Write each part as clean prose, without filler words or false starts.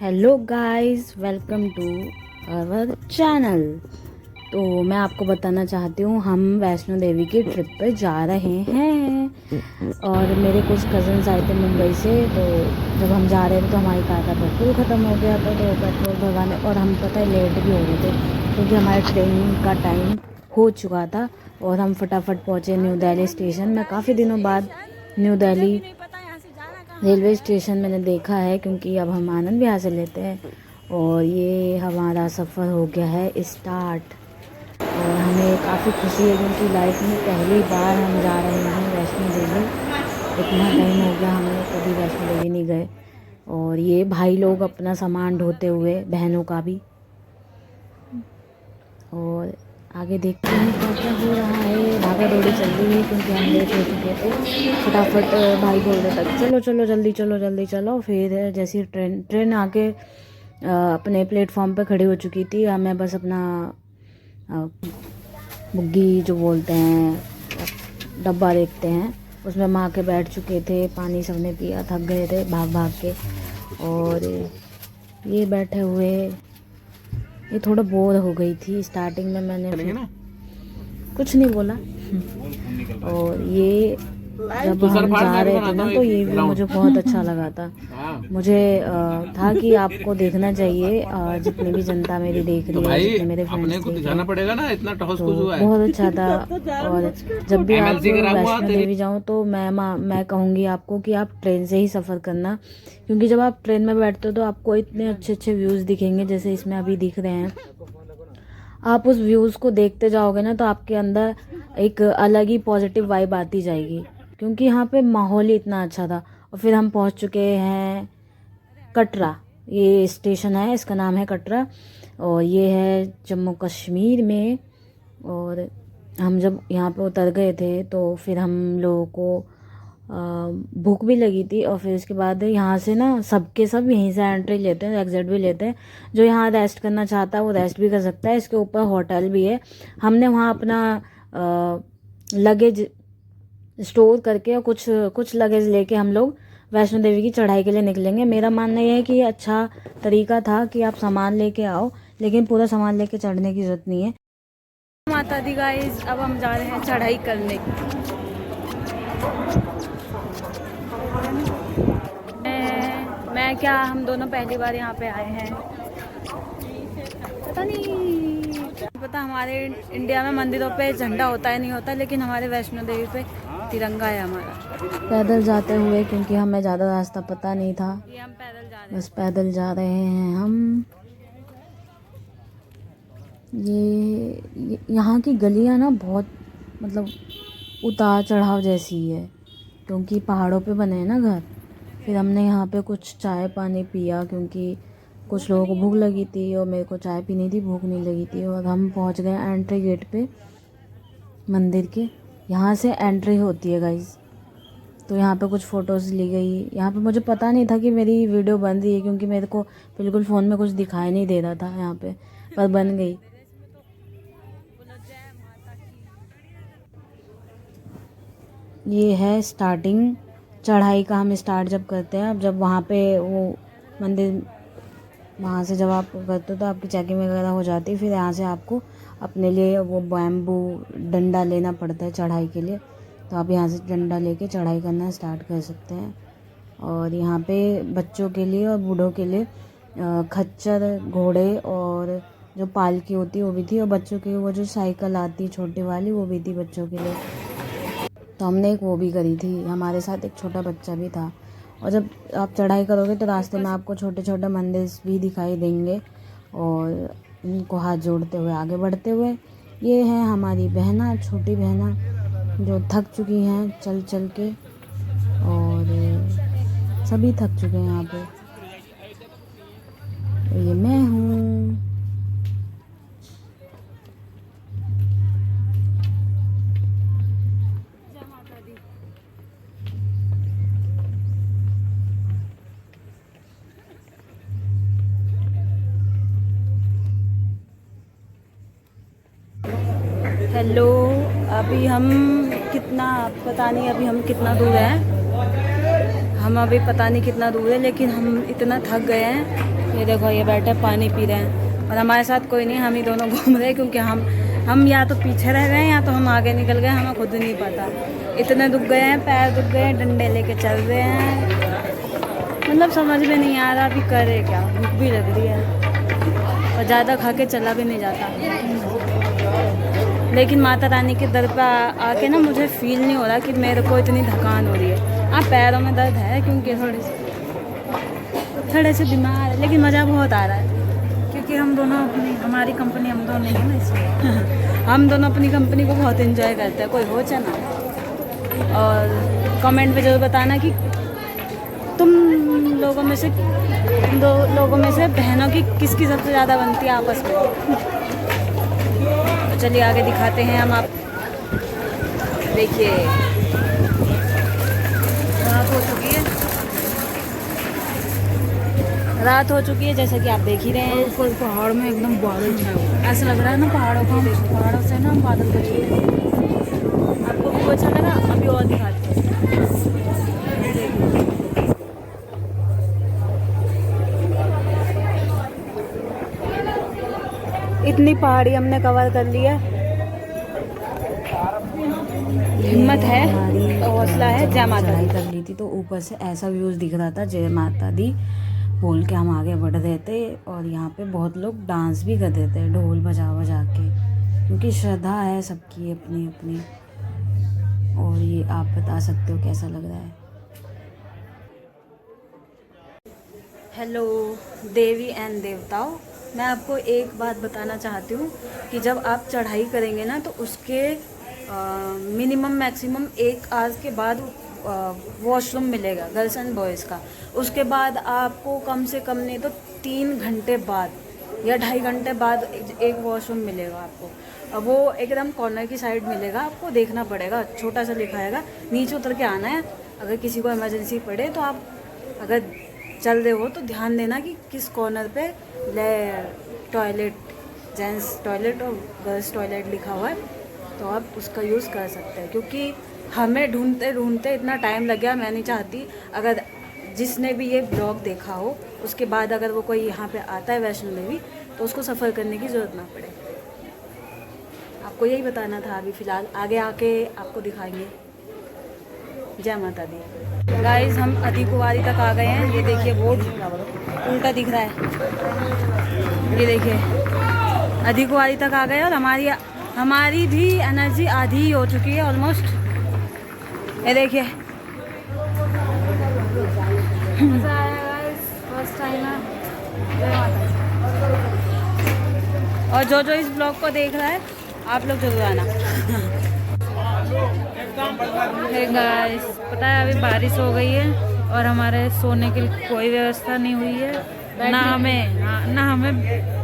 Hello guys, welcome to our channel. तो मैं आपको बताना चाहती हूँ हम वैष्णो देवी की ट्रिप पे जा रहे हैं और मेरे कुछ कज़न्स आए थे मुंबई से। तो जब हम जा रहे थे तो हमारी कार का पेट्रोल ख़त्म हो गया था, तो पेट्रोल भरवाने और हम पता है लेट भी हो रहे थे क्योंकि हमारे ट्रेन का टाइम हो चुका था और हम फटाफट पहुँचे न्यू दिल्ली स्टेशन में। काफ़ी दिनों बाद न्यू दिल्ली रेलवे स्टेशन मैंने देखा है क्योंकि अब हम आनंद विहार से लेते हैं और ये हमारा सफ़र हो गया है स्टार्ट। और हमें काफ़ी खुशी है क्योंकि लाइफ में पहली बार हम जा रहे हैं वैष्णो देवी। इतना टाइम हो गया हमें कभी वैष्णो देवी नहीं गए। और ये भाई लोग अपना सामान ढोते हुए, बहनों का भी। और आगे देखते हैं क्या क्या हो रहा है। भागा दौड़ी चल रही है क्योंकि हम लेट हो चुके थे। फटाफट भाई बोल रहे थे चलो चलो जल्दी चलो जल्दी चलो। फिर जैसी ट्रेन आके अपने प्लेटफॉर्म पे खड़ी हो चुकी थी। हमें बस अपना बुग्गी जो बोलते हैं डब्बा देखते हैं, उसमें माँ के बैठ चुके थे। पानी सबने पिया, थक गए थे भाग भाग के। और ये बैठे हुए, ये थोड़ा बोर हो गई थी स्टार्टिंग में। मैंने कुछ नहीं बोला। और ये जब हम जा रहे थे ना तो ये व्यू मुझे बहुत अच्छा लगा था। मुझे था कि आपको देखना चाहिए, जितनी भी जनता मेरी देख रही है, जितने मेरे फ्रेंड्स देख रहे हैं, पड़ेगा ना इतना टॉस तो हुआ है। बहुत अच्छा था। और जब भी आप वैष्णो देवी जाओ तो मैं कहूँगी आपको कि आप ट्रेन से ही सफ़र करना, क्योंकि जब आप ट्रेन में बैठते हो तो आपको इतने अच्छे अच्छे व्यूज़ दिखेंगे जैसे इसमें अभी दिख रहे हैं। आप उस व्यूज़ को देखते जाओगे ना तो आपके अंदर एक अलग ही पॉजिटिव वाइब आती जाएगी, क्योंकि यहाँ पे माहौल ही इतना अच्छा था। और फिर हम पहुँच चुके हैं कटरा। ये स्टेशन है, इसका नाम है कटरा और ये है जम्मू कश्मीर में। और हम जब यहाँ पे उतर गए थे तो फिर हम लोगों को भूख भी लगी थी। और फिर उसके बाद यहाँ से ना सबके सब यहीं से एंट्री लेते हैं, एग्जिट भी लेते हैं। जो यहाँ रेस्ट करना चाहता है वो रेस्ट भी कर सकता है। इसके ऊपर होटल भी है। हमने वहाँ अपना लगेज स्टोर करके और कुछ कुछ लगेज लेके हम लोग वैष्णो देवी की चढ़ाई के लिए निकलेंगे। मेरा मानना यह है कि ये अच्छा तरीका था कि आप सामान लेके आओ, लेकिन पूरा सामान लेके चढ़ने की ज़रूरत नहीं है। माता दी गाइस, अब हम जा रहे हैं चढ़ाई करने। मैं क्या, हम दोनों पहली बार यहाँ पे आए हैं। पता नहीं, पता हमारे इंडिया में मंदिरों पे झंडा होता है नहीं होता, लेकिन हमारे वैष्णो देवी पे तिरंगा है हमारा। पैदल जाते हुए, क्योंकि हमें ज़्यादा रास्ता पता नहीं था, ये हम पैदल जा रहे हैं। बस पैदल जा रहे हैं हम। ये यहाँ की गलियाँ ना बहुत मतलब उतार चढ़ाव जैसी है, क्योंकि पहाड़ों पे बने हैं ना घर। फिर हमने यहाँ पे कुछ चाय पानी पिया क्योंकि कुछ लोगों को भूख लगी थी और मेरे को चाय पीनी थी, भूख नहीं लगी थी। और हम पहुँच गए एंट्री गेट पे मंदिर के। यहाँ से एंट्री होती है गाइस। तो यहाँ पे कुछ फ़ोटोज़ ली गई। यहाँ पे मुझे पता नहीं था कि मेरी वीडियो बन रही है, क्योंकि मेरे को बिल्कुल फ़ोन में कुछ दिखाई नहीं दे रहा था यहाँ पे, पर बन गई। ये है स्टार्टिंग चढ़ाई का। हम स्टार्ट जब करते हैं, अब जब वहाँ पे वो मंदिर, वहाँ से जब आप करते हो तो आपकी चेकिंग वगैरह हो जाती है। फिर यहाँ से आपको अपने लिए वो बैम्बू डंडा लेना पड़ता है चढ़ाई के लिए। तो आप यहाँ से डंडा लेके चढ़ाई करना स्टार्ट कर सकते हैं। और यहाँ पे बच्चों के लिए और बूढ़ों के लिए खच्चर, घोड़े और जो पालकी होती है वो भी थी। और बच्चों के लिए वो जो साइकिल आती है छोटी वाली, वो भी थी बच्चों के लिए। तो हमने एक वो भी करी थी। हमारे साथ एक छोटा बच्चा भी था। और जब आप चढ़ाई करोगे तो रास्ते में आपको छोटे छोटे मंदिर भी दिखाई देंगे और इनको हाथ जोड़ते हुए आगे बढ़ते हुए। ये है हमारी बहना, छोटी बहना, जो थक चुकी हैं चल चल के। और सभी थक चुके हैं यहाँ पे। तो ये मैं हूँ। हेलो, अभी हम कितना, पता नहीं अभी हम कितना दूर हैं। हम अभी पता नहीं कितना दूर है, लेकिन हम इतना थक गए हैं। ये देखो, ये बैठे पानी पी रहे हैं और हमारे साथ कोई नहीं, हम ही दोनों घूम रहे हैं, क्योंकि हम या तो पीछे रह गए या तो हम आगे निकल गए, हमें खुद नहीं पता। इतने दुख गए हैं, पैर दुख गए हैं, डंडे लेके चल रहे हैं, मतलब समझ में नहीं आ रहा अभी करे क्या। भूख भी लग रही है और ज़्यादा खा के चला भी नहीं जाता। लेकिन माता रानी के दर पर आके ना मुझे फील नहीं हो रहा कि मेरे को इतनी थकान हो रही है। हाँ, पैरों में दर्द है क्योंकि थोड़े से बीमार है, लेकिन मज़ा बहुत आ रहा है क्योंकि हम दोनों हमारी कंपनी हम दोनों है ना, इसलिए हम दोनों अपनी कंपनी को बहुत एंजॉय करते हैं। कोई हो चाहे ना। और कमेंट में ज़रूर बताना कि तुम लोगों में से बहनों की किसकी सबसे ज़्यादा बनती है आपस में। तो चलिए आगे दिखाते हैं हम। आप देखिए, रात हो चुकी है जैसा कि आप देख ही रहे हैं। ऊपर पहाड़ में एकदम बादल छाए हुए हैं। ऐसा लग रहा है ना पहाड़ों से ना बादल बचे हुए हैं। आपको भी अच्छा लगा? अभी और दिखाते हैं। इतनी पहाड़ी हमने कवर कर ली है। हिम्मत है, हौसला है। जय माता दी कर ली थी तो ऊपर से ऐसा व्यूज़ दिख रहा था, जय माता दी बोल के हम आगे बढ़ रहे थे। और यहाँ पे बहुत लोग डांस भी कर रहे थे ढोल बजा बजा के, क्योंकि श्रद्धा है सबकी अपनी अपनी। और ये आप बता सकते हो कैसा लग रहा है। हेलो देवी एंड देवताओं, मैं आपको एक बात बताना चाहती हूँ कि जब आप चढ़ाई करेंगे ना तो उसके मिनिमम मैक्सिमम 1 आवर के बाद वॉशरूम मिलेगा गर्ल्स एंड बॉयज़ का। उसके बाद आपको कम से कम नहीं तो 3 घंटे बाद या 2.5 घंटे बाद एक वॉशरूम मिलेगा आपको। अब वो एकदम कॉर्नर की साइड मिलेगा, आपको देखना पड़ेगा, छोटा सा लिखाएगा, नीचे उतर के आना है। अगर किसी को इमरजेंसी पड़े तो आप अगर चल रहे हो तो ध्यान देना कि किस कॉर्नर पे टॉयलेट, जेंट्स टॉयलेट और गर्ल्स टॉयलेट लिखा हुआ है, तो आप उसका यूज़ कर सकते हैं। क्योंकि हमें ढूंढते ढूंढते इतना टाइम लग गया। मैं नहीं चाहती अगर जिसने भी ये ब्लॉग देखा हो उसके बाद अगर वो कोई यहाँ पे आता है वैष्णो देवी तो उसको सफ़र करने की ज़रूरत ना पड़े। आपको यही बताना था। अभी फ़िलहाल आगे आके आपको दिखाएंगे। जय माता दी। गाइस, हम अधिकुंवारी तक आ गए हैं। ये देखिए बोर्ड उल्टा दिख रहा है, ये देखिए अधिकुंवारी तक आ गए और हमारी भी एनर्जी आधी हो चुकी है ऑलमोस्ट। ये देखिए मज़ा आया गाइस, फर्स्ट टाइम है। और जो इस ब्लॉग को देख रहा है आप लोग जरूर आना। गाइस, पता है अभी बारिश हो गई है और हमारे सोने की कोई व्यवस्था नहीं हुई है। ना हमें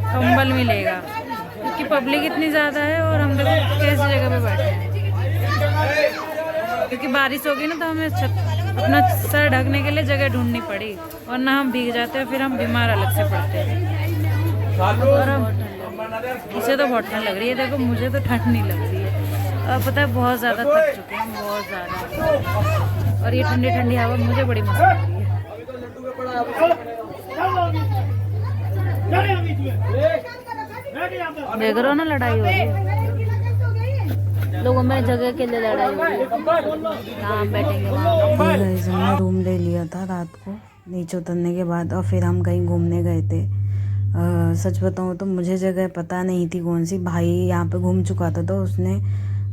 कंबल मिलेगा क्योंकि पब्लिक इतनी ज़्यादा है और हम देखो कैसी जगह पे बैठे हैं। क्योंकि बारिश हो गई ना तो हमें अपना सर ढकने के लिए जगह ढूंढनी पड़ी, और ना हम भीग जाते हैं, फिर हम बीमार अलग से पड़ते हैं। और इसे तो बहुत ठंड लग रही है। देखो मुझे तो ठंड नहीं लग रही है। और पता है बहुत ज़्यादा थक चुके हैं, बहुत ज़्यादा। और ये ठंडी ठंडी हवा मुझे बड़ी मस्त लग रही है। देख रहे हो ना, लड़ाई हो रही है लोगों में, जगह के लिए लड़ाई हो रही है। कहाँ हम बैठेंगे वहाँ। हमने रूम ले लिया था रात को नीचे उतरने के बाद, और फिर हम कहीं घूमने गए थे। सच बताऊँ तो मुझे जगह पता नहीं थी कौन सी। भाई यहाँ पे घूम चुका था तो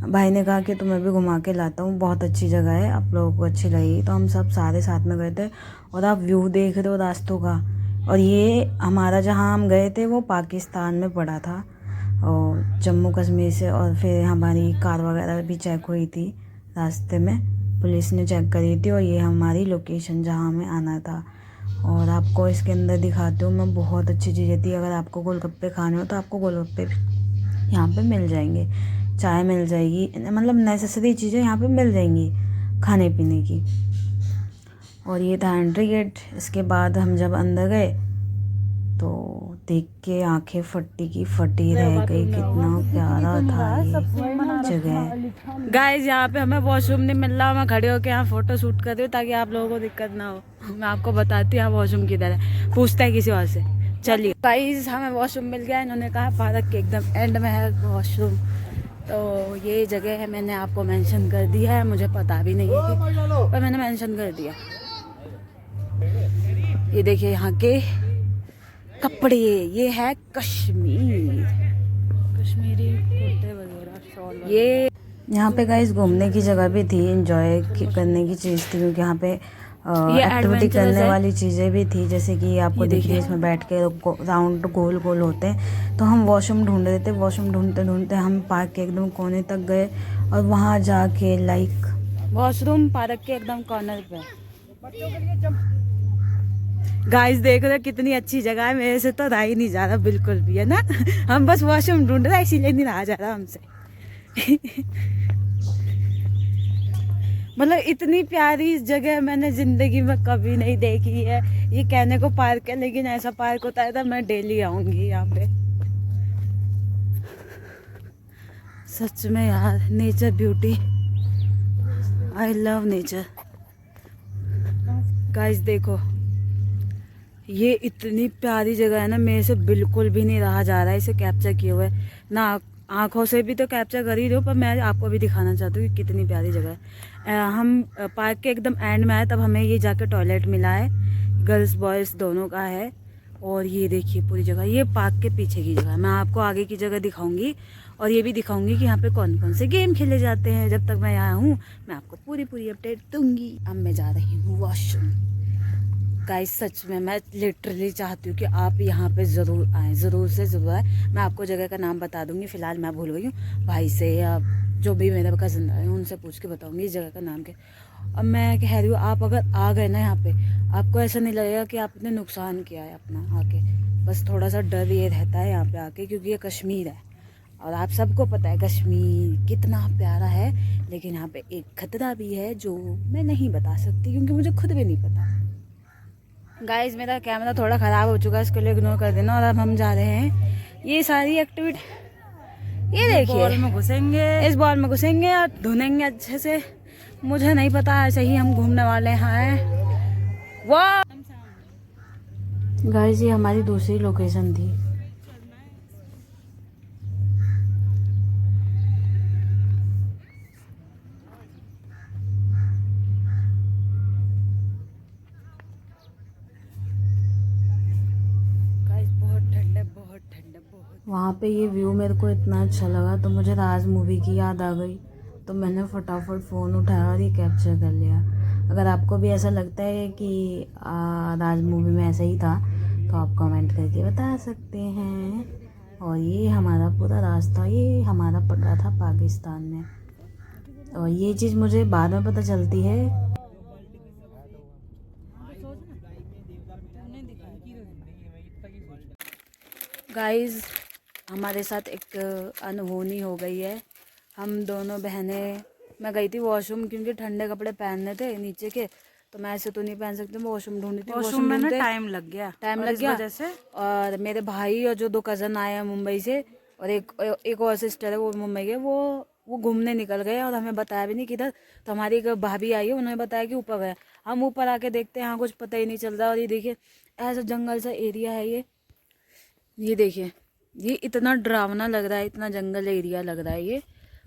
भाई ने कहा कि तुम्हें भी घुमा के लाता हूँ, बहुत अच्छी जगह है, आप लोगों को अच्छी लगी। तो हम सब सारे साथ में गए थे। और आप व्यू देख रहे हो रास्तों का। और ये हमारा जहाँ हम गए थे वो पाकिस्तान में पड़ा था, और जम्मू कश्मीर से। और फिर हमारी कार वगैरह भी चेक हुई थी रास्ते में, पुलिस ने चेक करी थी। और ये हमारी लोकेशन जहाँ हमें आना था। और आपको इसके अंदर दिखाती हूँ मैं, बहुत अच्छी चीज़ें थी। अगर आपको गोलगप्पे खाने हो तो आपको गोलगप्पे यहाँ पे मिल जाएंगे, चाय मिल जाएगी, मतलब नेसेसरी चीज़ें यहाँ पे मिल जाएंगी खाने पीने की। और ये था एंट्री गेट। इसके बाद हम जब अंदर गए तो देख के आंखें फटी की फटी रह गई। कितना प्यारा था ये जगह। गाइस यहाँ पे हमें वॉशरूम नहीं मिल रहा, मैं खड़े होकर यहाँ फोटो शूट कर रही हूँ ताकि आप लोगों को दिक्कत ना हो। मैं आपको बताती हूँ यहाँ वॉशरूम किधर है, पूछता है किसी और से। चलिए गाइस हमें वॉशरूम मिल गया, इन्होंने कहा पार्क के एकदम एंड में है वॉशरूम। तो ये जगह है, मैंने आपको मेंशन कर दिया है, मुझे पता भी नहीं है पर मैंने मेंशन कर दिया। ये देखिए यहाँ के कपड़े, ये है कश्मीरी कुर्ते वगैरह, शॉल। ये यहाँ पे गाइस घूमने की जगह भी थी, एंजॉय करने की चीज़ थी, क्योंकि यहाँ पे एक्टिविटी करने वाली चीज़ें भी थी, जैसे कि आपको दिख रही है इसमें बैठ के राउंड गोल गोल होते हैं। तो हम वॉशरूम ढूंढ रहे थे, वॉशरूम ढूंढते ढूंढते हम पार्क के एकदम कोने तक गए और वहाँ जाके वॉशरूम पार्क के एकदम कॉर्नर पे। गाइस देख रहे कितनी अच्छी जगह है, मेरे से तो रहा ही नहीं जा रहा बिल्कुल भी, है ना। हम बस वॉशरूम ढूंढ रहे हैं, इसीलिए नहीं रहा जा रहा हमसे। मतलब इतनी प्यारी जगह मैंने जिंदगी में कभी नहीं देखी है। ये कहने को पार्क है, लेकिन ऐसा पार्क होता है तो मैं डेली आऊंगी यहाँ पे। सच में यार, nature beauty, I love nature. Guys देखो ये इतनी प्यारी जगह है ना, मेरे से बिल्कुल भी नहीं रहा जा रहा है इसे कैप्चर किए हुए ना। आँखों से भी तो कैप्चर कर ही रही हूँ, पर मैं आपको भी दिखाना चाहती हूँ कि कितनी प्यारी जगह है। हम पार्क के एकदम एंड में आए, तब हमें ये जाके टॉयलेट मिला है, गर्ल्स बॉयज़ दोनों का है। और ये देखिए पूरी जगह, ये पार्क के पीछे की जगह है। मैं आपको आगे की जगह दिखाऊंगी और ये भी दिखाऊंगी कि यहाँ पे कौन कौन से गेम खेले जाते हैं। जब तक मैं यहाँ हूँ मैं आपको पूरी अपडेट दूंगी। अब मैं जा रही हूँ वॉशरूम। गाइस सच में मैं लिटरली चाहती हूँ कि आप यहाँ पे ज़रूर आएँ, ज़रूर से ज़रूर आएँ। मैं आपको जगह का नाम बता दूँगी, फ़िलहाल मैं भूल गई हूँ। भाई से या जो भी मेरे कज़न आए उनसे पूछ के बताऊँगी इस जगह का नाम क्या। अब मैं कह रही हूँ, आप अगर आ गए ना यहाँ पे, आपको ऐसा नहीं लगेगा कि आपने नुकसान किया है अपना आके। बस थोड़ा सा डर ये रहता है यहाँ पे आके, क्योंकि ये कश्मीर है और आप सबको पता है कश्मीर कितना प्यारा है। लेकिन यहाँ पे एक खतरा भी है जो मैं नहीं बता सकती, क्योंकि मुझे खुद भी नहीं पता। गाइस मेरा कैमरा थोड़ा ख़राब हो चुका है, इसके लिए इग्नोर कर देना। और अब हम जा रहे हैं ये सारी एक्टिविटी, ये देखिए बॉल में घुसेंगे, इस बॉल में घुसेंगे और धुनेंगे अच्छे से। मुझे नहीं पता, ऐसे ही हम घूमने वाले हैं। वाह गाइस ये हमारी दूसरी लोकेशन थी। वहाँ पे ये व्यू मेरे को इतना अच्छा लगा तो मुझे राज मूवी की याद आ गई, तो मैंने फटाफट फ़ोन उठाया और ये कैप्चर कर लिया। अगर आपको भी ऐसा लगता है कि राज मूवी में ऐसा ही था तो आप कमेंट करके बता सकते हैं। और ये हमारा पूरा रास्ता, ये हमारा पड़ रहा था पाकिस्तान में, और ये चीज़ मुझे बाद में पता चलती है। गाइस हमारे साथ एक अनहोनी हो गई है। हम दोनों बहनें, मैं गई थी वॉशरूम क्योंकि ठंडे कपड़े पहनने थे नीचे के, तो मैं ऐसे तो नहीं पहन सकती, मैं वॉशरूम ढूंढी थी। वॉशरूम में टाइम लग गया वजह से। और मेरे भाई और जो 2 कज़न आए हैं मुंबई से, और एक और सिस्टर है वो मुंबई के, वो घूमने निकल गए और हमें बताया भी नहीं किधर। तो हमारी एक भाभी आई है, उन्होंने बताया कि ऊपर गए। हम ऊपर आके देखते हैं, यहाँ कुछ पता ही नहीं चल रहा। और ये देखिए ऐसा जंगल सा एरिया है ये देखिए, ये इतना डरावना लग रहा है, इतना जंगल एरिया लग रहा है ये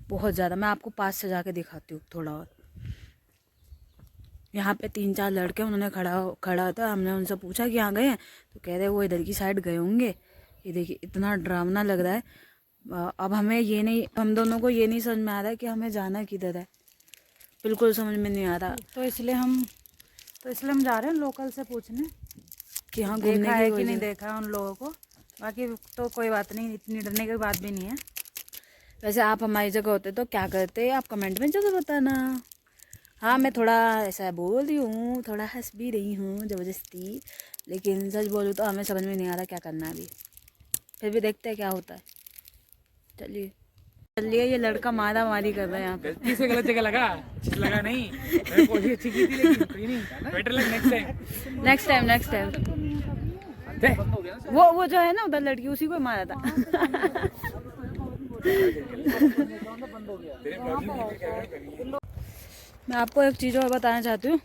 बहुत ज़्यादा। मैं आपको पास से जाके दिखाती हूँ थोड़ा और। यहाँ पे 3-4 लड़के उन्होंने खड़ा था, हमने उनसे पूछा कि यहाँ गए हैं, तो कह रहे वो इधर की साइड गए होंगे। ये देखिए इतना डरावना लग रहा है। अब हमें ये नहीं, हम दोनों को ये नहीं समझ में आ रहा है कि हमें जाना किधर है, बिल्कुल समझ में नहीं आ रहा। तो इसलिए हम जा रहे हैं लोकल से पूछने कि हाँ देखा है कि नहीं देखा उन लोगों को। बाकी तो कोई बात नहीं, इतनी डरने की बात भी नहीं है। वैसे आप हमारी जगह होते तो क्या करते, आप कमेंट में जरूर बताना। हाँ मैं थोड़ा ऐसा बोल रही हूँ, थोड़ा हंस भी रही हूँ ज़बरदस्ती, लेकिन सच बोलूँ तो हमें समझ में नहीं आ रहा क्या करना है अभी। फिर भी देखते हैं क्या होता है। चलिए ये लड़का मारा मारी कर रहा है यहाँ पे। गलती से गलत जगह लगा नहीं, कोशिश अच्छी की थी लेकिन नहीं, बेटर लग नेक्स्ट टाइम। नेक्स्ट टाइम वो जो है ना उधर लड़की, उसी को मारा था। मैं आपको एक चीज़ और बताना चाहती हूँ,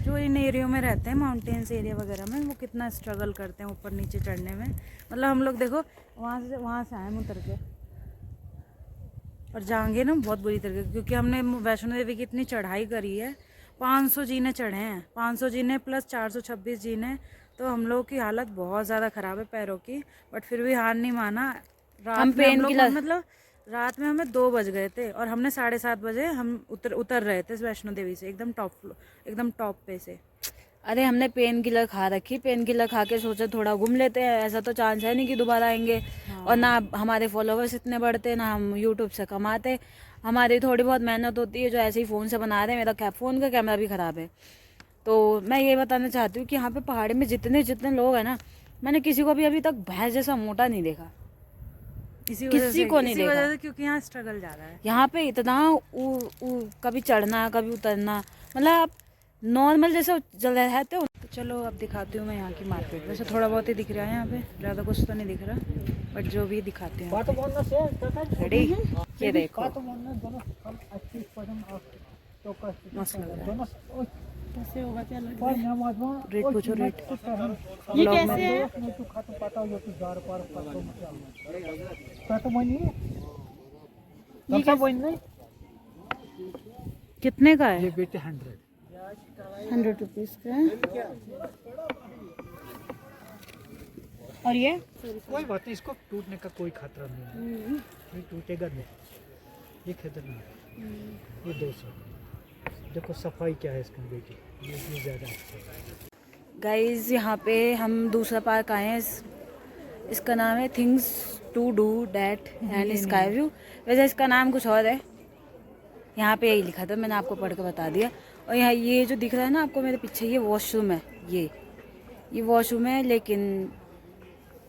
जो इन एरियो में रहते हैं माउंटेन्स एरिया वगैरह में, वो कितना स्ट्रगल करते हैं ऊपर नीचे चढ़ने में। मतलब हम लोग देखो वहाँ से आए हम उतर के, और जाएंगे ना बहुत बुरी तरीके, क्योंकि हमने वैष्णो देवी की इतनी चढ़ाई करी है, 500 जीने चढ़े हैं, 500 जीने प्लस 426 जीने, तो हम लोग की हालत बहुत ज़्यादा ख़राब है पैरों की, बट फिर भी हार नहीं माना। रात में हम लोग मतलब रात में हमें 2 बज गए थे और हमने 7:30 बजे हम उतर रहे थे वैष्णो देवी से, एकदम टॉप पे से। अरे हमने पेन किलर खा रखी, पेन किलर खा के सोचा थोड़ा घूम लेते हैं, ऐसा तो चांस है नहीं कि दोबारा आएंगे। हाँ। और ना हमारे फॉलोवर्स इतने बढ़ते, ना हम यूट्यूब से कमाते, हमारी थोड़ी बहुत मेहनत होती है जो ऐसे ही फ़ोन से बना रहे हैं। मेरा फ़ोन का कैमरा भी ख़राब है। तो मैं ये बताना चाहती हूँ कि यहाँ पे पहाड़ी में जितने लोग हैं ना, मैंने किसी को भी अभी तक भैंस जैसा मोटा नहीं देखा, किसी को नहीं देखा, क्योंकि यहाँ स्ट्रगल ज़्यादा है। यहाँ पे इतना कभी चढ़ना कभी उतरना, मतलब आप नॉर्मल जैसे चल रहते हो। तो चलो अब दिखाती हूँ मैं यहाँ की मार्केट। वैसे थोड़ा बहुत ही दिख रहा है यहाँ पे, ज़्यादा कुछ तो नहीं दिख रहा, बट जो भी दिखाती हूँ। रेडी, ये देखो मस्त लग रहा है। कैसे होगा, क्या लग रहा है? रेट पूछो, रेट। ये कैसे है? कितने का है? ये बेटे 100 रुपीज़ का है। और ये कोई बात नहीं, इसको टूटने का कोई खतरा नहीं है, ये टूटेगा नहीं, ये खतरा नहीं। ये 200। देखो सफाई क्या है इसका बेटी, ये ज़्यादा अच्छा। गाइज यहाँ पे हम दूसरा पार्क आए हैं, इसका नाम है things to do that and sky view. वैसे इसका नाम कुछ और है, यहाँ पे यही लिखा था, मैंने आपको पढ़ के बता दिया। और यहाँ ये जो दिख रहा है ना आपको मेरे पीछे, ये वॉशरूम है, ये वॉशरूम है, लेकिन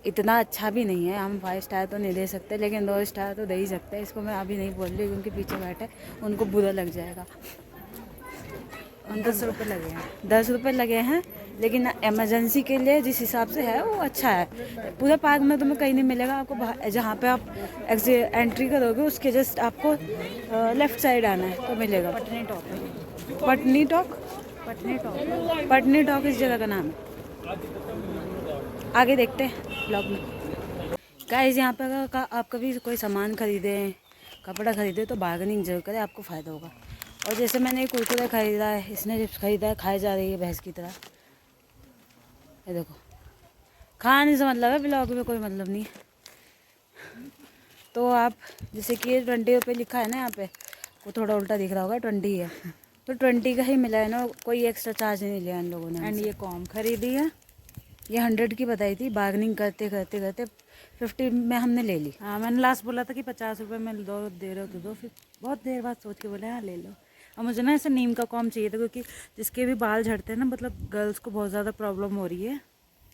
इतना अच्छा भी नहीं है। हम 5 स्टार तो नहीं दे सकते, लेकिन 2 स्टार तो दे ही सकते हैं। इसको मैं अभी नहीं बोल रही क्योंकि पीछे बैठे उनको बुरा लग जाएगा। 10 रुपये लगे हैं, 10 रुपये लगे हैं, लेकिन इमरजेंसी के लिए जिस हिसाब से है वो अच्छा है। पूरे पार्क में तुम्हें कहीं नहीं मिलेगा आपको, जहाँ पे आप एंट्री करोगे उसके जस्ट आपको लेफ्ट साइड आना है तो मिलेगा। पटनी टॉक इस जगह का नाम है। आगे देखते हैं ब्लॉग में। गाइस यहाँ पे अगर आप कभी कोई सामान खरीदें, कपड़ा खरीदे तो बार्गेनिंग जरूर करें, आपको फ़ायदा होगा। और जैसे मैंने कुरकुरे खरीदा है, इसने चिप्स खरीदा है, खाई जा रही है भैंस की तरह। ये देखो, खाने से मतलब है, ब्लॉग में कोई मतलब नहीं है। तो आप जैसे कि 20 रुपये लिखा है ना यहाँ पे, वो थोड़ा उल्टा दिख रहा होगा, 20 है, तो 20 का ही मिला है ना, कोई एक्स्ट्रा चार्ज नहीं लिया इन लोगों ने। एंड ये कॉम खरीदी है, ये 100 की बताई थी, बार्गेनिंग करते 50 में हमने ले ली। हाँ, मैंने लास्ट बोला था कि 50 रुपये में दे रहे हो तो दो, फिर बहुत देर बाद सोच के बोले हाँ ले लो। और मुझे ना ऐसे नीम का कॉम चाहिए था, क्योंकि जिसके भी बाल झड़ते हैं ना, मतलब गर्ल्स को बहुत ज़्यादा प्रॉब्लम हो रही है,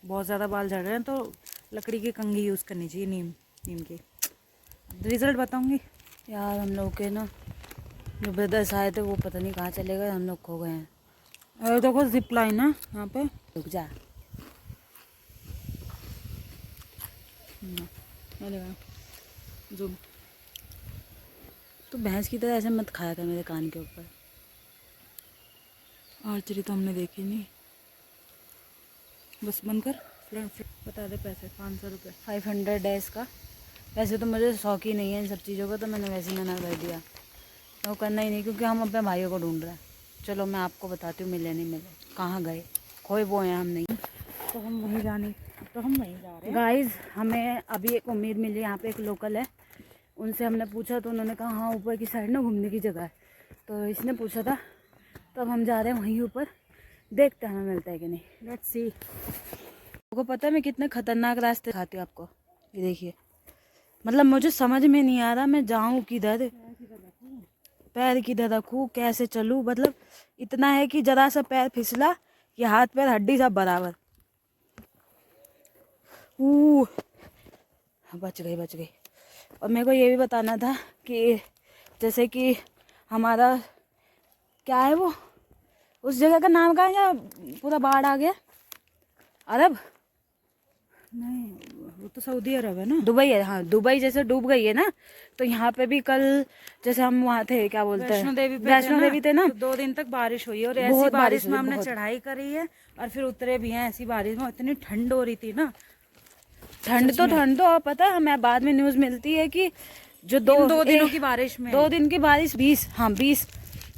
बहुत ज़्यादा बाल झड़ रहे हैं, तो लकड़ी की कंघी यूज़ करनी चाहिए, नीम की। रिज़ल्ट बताऊँगी। यार हम लोग के ना जो ब्रदर्स आए थे वो पता नहीं कहाँ चले गए, हम लोग खो गए हैं। और देखो जिप लाइन है यहाँ पे, रुक जा, जूम। तो भैंस की तरह ऐसे मत खाया कर मेरे कान के ऊपर। आर्चरी तो हमने देखी नहीं, बस बंद कर। बता दे पैसे, 500 रुपये, 500 है इसका। वैसे तो मुझे शौक ही नहीं है इन सब चीज़ों का, तो मैंने वैसे ही मना कर दिया, वो करना ही नहीं, क्योंकि हम अपने भाइयों को ढूंढ रहे हैं। चलो मैं आपको बताती हूँ, मिले नहीं मिले, कहाँ गए, खोए वो हैं हम नहीं। तो हम वहीं जा रहे हैं। गाइस हमें अभी एक उम्मीद मिली, यहाँ पे एक लोकल है, उनसे हमने पूछा तो उन्होंने कहा हाँ ऊपर की साइड ना घूमने की जगह है, तो इसने पूछा था, तो अब हम जा रहे हैं वहीं ऊपर, देखते हैं हमें मिलता है कि नहीं। Let's see. आपको पता है मैं कितने खतरनाक रास्ते खाती हूँ आपको, ये देखिए, मतलब मुझे समझ में नहीं आ रहा मैं जाऊँ किधर, पैर किधर रखूँ, कैसे चलूँ। मतलब इतना है कि ज़रा सा पैर फिसला कि हाथ पैर हड्डी सब बराबर। बच गई। और मेरे को ये भी बताना था कि जैसे कि हमारा क्या है वो, उस जगह का नाम क्या है जहाँ पूरा बाढ़ आ गया, अरब नहीं, वो तो सऊदी अरब है ना, दुबई है। हाँ, दुबई जैसे डूब गई है ना, तो यहाँ पे भी कल जैसे हम वहाँ थे, क्या बोलते हैं, वैष्णो देवी थे ना, तो 2 दिन तक बारिश हुई है। और ऐसी बारिश में हमने चढ़ाई करी है और फिर उतरे भी हैं ऐसी बारिश में। इतनी ठंड हो रही थी ना, ठंड तो और पता है हमें बाद में न्यूज़ मिलती है कि जो दो दिनों की बारिश में, 2 दिन की बारिश 20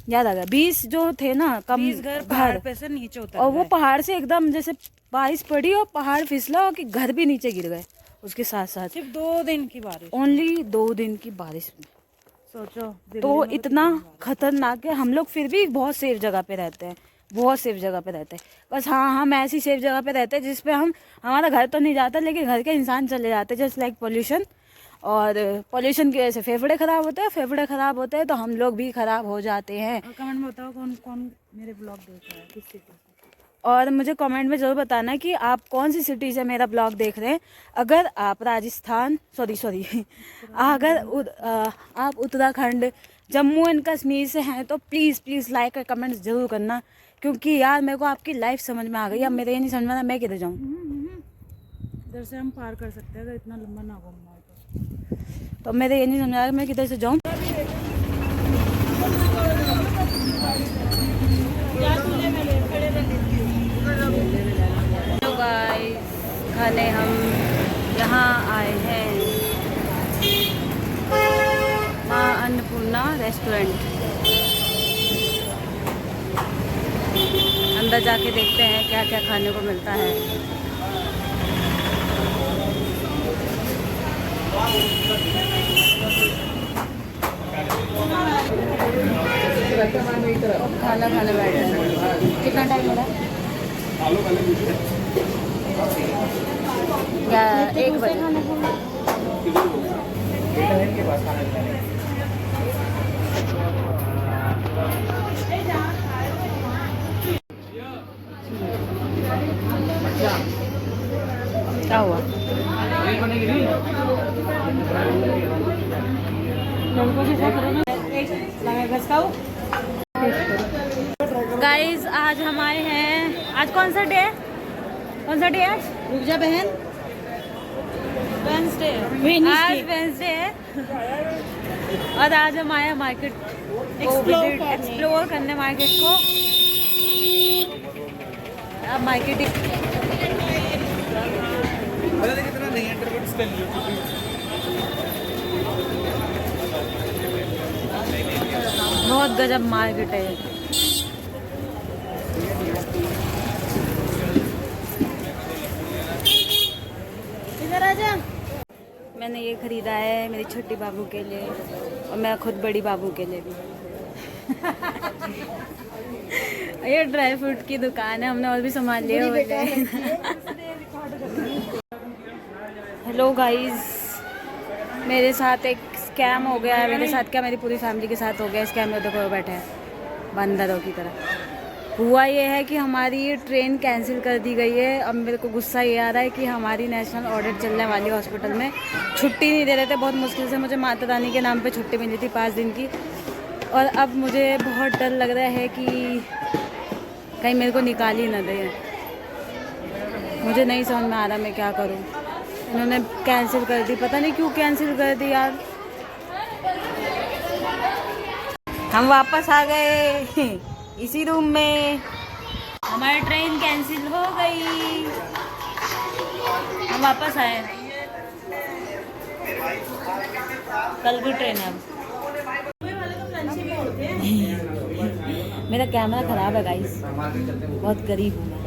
याद आ गया, 20 जो थे ना, कम 20 घर पहाड़ पे से नीचे उतर और वो पहाड़ से एकदम जैसे बारिश पड़ी और पहाड़ फिसला और कि घर भी नीचे गिर गए उसके साथ साथ। सिर्फ 2 दिन की बारिश, ओनली 2 दिन की बारिश में सोचो, तो इतना खतरनाक है। हम लोग फिर भी बहुत सेफ जगह पे रहते हैं, बहुत सेफ जगह पे रहते हैं। बस हाँ, हम ऐसी सेफ जगह पे रहते हैं जिसपे हमारा घर तो नहीं जाता, लेकिन घर के इंसान चले जाते हैं, जस्ट लाइक पोल्यूशन। और पोल्यूशन की वजह से फेफड़े खराब होते हैं, फेफड़े खराब होते हैं तो हम लोग भी खराब हो जाते हैं। और कमेंट में बताओ कौन कौन मेरे ब्लॉग देख रहा है, किस सिटी से। और मुझे कमेंट में ज़रूर बताना कि आप कौन सी सिटी से मेरा ब्लॉग देख रहे हैं। अगर आप राजस्थान अगर आप उत्तराखंड, जम्मू एंड कश्मीर से हैं तो प्लीज़ लाइक और कमेंट ज़रूर करना, क्योंकि यार मेरे को आपकी लाइफ समझ में आ गई। अब मेरे ये नहीं समझ में आ रहा मैं किधर जाऊँ। इधर से हम पार कर सकते हैं अगर इतना लंबा ना घूमना हो तो मेरे ये नहीं समझ आ रहा मैं किधर से जाऊँ। तो गाइस, खाने हम यहाँ आए हैं, माँ अन्नपूर्णा रेस्टोरेंट। अंदर जाके देखते हैं क्या क्या खाने को मिलता है। खाना खाने बैठे हैं। कितना टाइम हो रहा है? क्या 1 बजे? क्या हुआ? गाइस, आज हम आए हैं, आज कौन सा डे है? रुक जा बहन, वेडनेसडे आज वेडनेसडे है। और आज हम आए हैं मार्केट एक्सप्लोर करने मार्केट को। अब मार्केटिंग बहुत गजब मार्केट है। इधर आजा। मैंने ये खरीदा है मेरी छोटी बाबू के लिए और मैं खुद बड़ी बाबू के लिए भी। ये ड्राई फ्रूट की दुकान है, हमने और भी सामान लिया होते हैं। हेलो गाइस, मेरे साथ एक स्कैम हो गया है। मेरे साथ क्या, मेरी पूरी फैमिली के साथ हो गया स्कैम। में देखो बैठे हैं बंदरों की तरह। हुआ ये है कि हमारी ट्रेन कैंसिल कर दी गई है। अब मेरे को गुस्सा ये आ रहा है कि हमारी नेशनल ऑडिट चलने वाली हॉस्पिटल में छुट्टी नहीं दे रहे थे। बहुत मुश्किल से मुझे माता रानी के नाम पे छुट्टी मिली थी 5 दिन की। और अब मुझे बहुत डर लग रहा है कि कहीं मेरे को निकाल ही ना दे। मुझे नहीं समझ में आ रहा मैं क्या करूं। इन्होंने कैंसिल कर दी, पता नहीं क्यों कैंसिल कर दी यार। हम वापस आ गए इसी रूम में। हमारी ट्रेन कैंसिल हो गई, हम वापस आए। कल की ट्रेन है अब। मेरा कैमरा खराब है गाइस, बहुत गरीब हूँ मैं।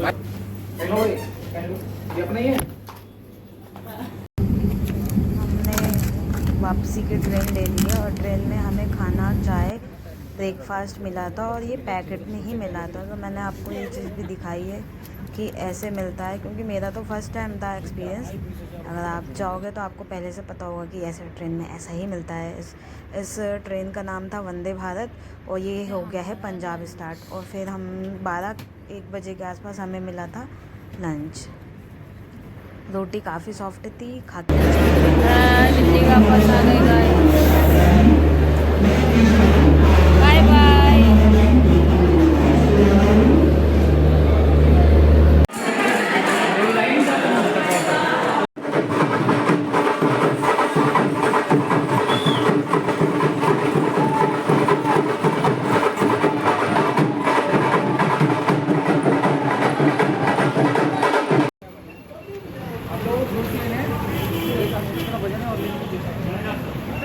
हमने वापसी की ट्रेन ले ली है और ट्रेन में हमें खाना, चाय, ब्रेकफास्ट मिला था और ये पैकेट में ही मिला था। तो मैंने आपको ये चीज़ भी दिखाई है कि ऐसे मिलता है, क्योंकि मेरा तो फर्स्ट टाइम था एक्सपीरियंस। अगर आप जाओगे तो आपको पहले से पता होगा कि ऐसे ट्रेन में ऐसा ही मिलता है। इस ट्रेन का नाम था वंदे भारत और ये हो गया है पंजाब स्टार्ट। और फिर हम 12-1 बजे के आसपास हमें मिला था लंच। रोटी काफ़ी सॉफ्ट थी, खाते दिल्ली वापस आ गई। Bye bye. बजाने और